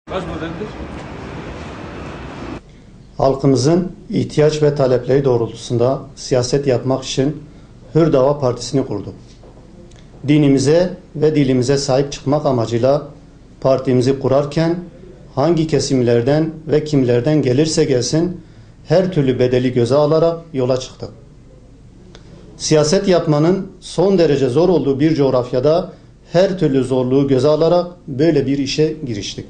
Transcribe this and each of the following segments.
Kaç modeldir? Halkımızın ihtiyaç ve talepleri doğrultusunda siyaset yapmak için Hür Dava Partisi'ni kurduk. Dinimize ve dilimize sahip çıkmak amacıyla partimizi kurarken hangi kesimlerden ve kimlerden gelirse gelsin her türlü bedeli göze alarak yola çıktık. Siyaset yapmanın son derece zor olduğu bir coğrafyada her türlü zorluğu göze alarak böyle bir işe giriştik.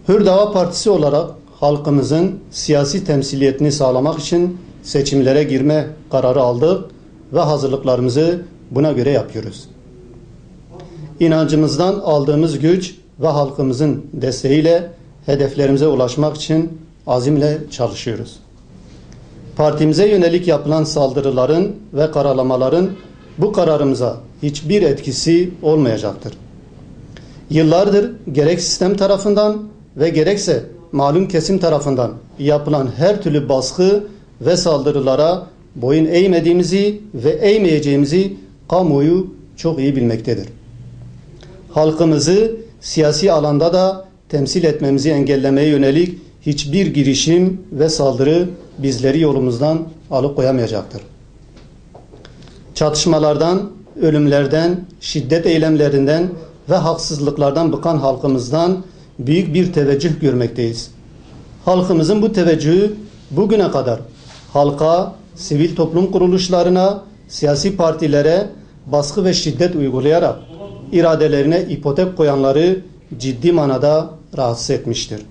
Hür Dava Partisi olarak halkımızın siyasi temsiliyetini sağlamak için seçimlere girme kararı aldık ve hazırlıklarımızı buna göre yapıyoruz. İnancımızdan aldığımız güç ve halkımızın desteğiyle hedeflerimize ulaşmak için azimle çalışıyoruz. Partimize yönelik yapılan saldırıların ve karalamaların bu kararımıza hiçbir etkisi olmayacaktır. Yıllardır gerek sistem tarafından ve gerekse malum kesim tarafından yapılan her türlü baskı ve saldırılara boyun eğmediğimizi ve eğmeyeceğimizi kamuoyu çok iyi bilmektedir. Halkımızı siyasi alanda da temsil etmemizi engellemeye yönelik hiçbir girişim ve saldırı bizleri yolumuzdan alıkoyamayacaktır. Çatışmalardan, ölümlerden, şiddet eylemlerinden ve haksızlıklardan bıkan halkımızdan büyük bir teveccüh görmekteyiz. Halkımızın bu teveccühü bugüne kadar halka, sivil toplum kuruluşlarına, siyasi partilere baskı ve şiddet uygulayarak iradelerine ipotek koyanları ciddi manada rahatsız etmiştir.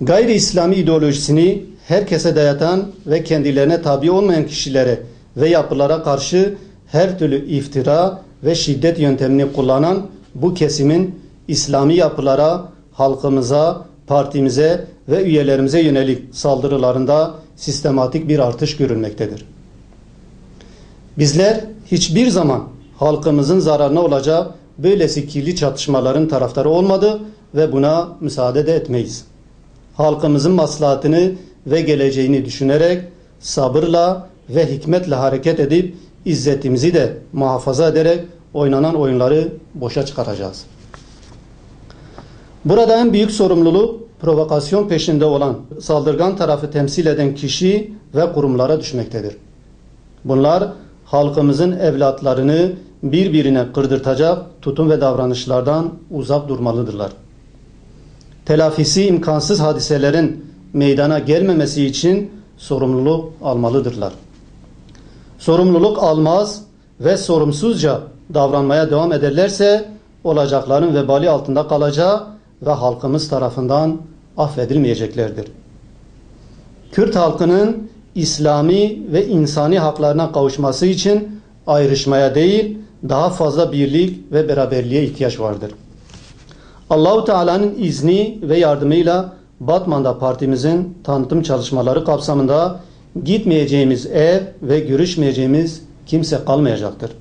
Gayri İslami ideolojisini herkese dayatan ve kendilerine tabi olmayan kişilere ve yapılara karşı her türlü iftira ve şiddet yöntemini kullanan bu kesimin İslami yapılara, halkımıza, partimize ve üyelerimize yönelik saldırılarında sistematik bir artış görülmektedir. Bizler hiçbir zaman halkımızın zararına olacak böylesi kirli çatışmaların taraftarı olmadı ve buna müsaade de etmeyiz. Halkımızın maslahatını ve geleceğini düşünerek sabırla ve hikmetle hareket edip izzetimizi de muhafaza ederek oynanan oyunları boşa çıkaracağız. Burada en büyük sorumluluk provokasyon peşinde olan saldırgan tarafı temsil eden kişi ve kurumlara düşmektedir. Bunlar halkımızın evlatlarını birbirine kırdırtacak tutum ve davranışlardan uzak durmalıdırlar. Telafisi imkansız hadiselerin meydana gelmemesi için sorumluluk almalıdırlar. Sorumluluk almaz ve sorumsuzca davranmaya devam ederlerse olacakların vebali altında kalacağı ve halkımız tarafından affedilmeyeceklerdir. Kürt halkının İslami ve insani haklarına kavuşması için ayrışmaya değil, daha fazla birlik ve beraberliğe ihtiyaç vardır. Allah-u Teala'nın izni ve yardımıyla Batman'da partimizin tanıtım çalışmaları kapsamında gitmeyeceğimiz ev ve görüşmeyeceğimiz kimse kalmayacaktır.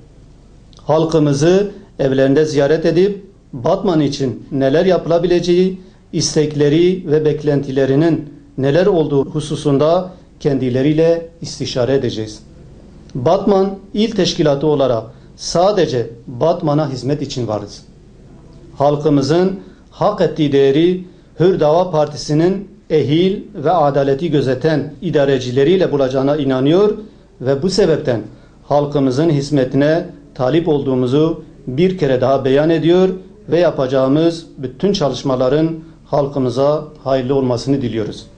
Halkımızı evlerinde ziyaret edip Batman için neler yapılabileceği, istekleri ve beklentilerinin neler olduğu hususunda kendileriyle istişare edeceğiz. Batman İl Teşkilatı olarak sadece Batman'a hizmet için varız. Halkımızın hak ettiği değeri Hür Dava Partisi'nin ehil ve adaleti gözeten idarecileriyle bulacağına inanıyor ve bu sebepten halkımızın hizmetine talip olduğumuzu bir kere daha beyan ediyor ve yapacağımız bütün çalışmaların halkımıza hayırlı olmasını diliyoruz.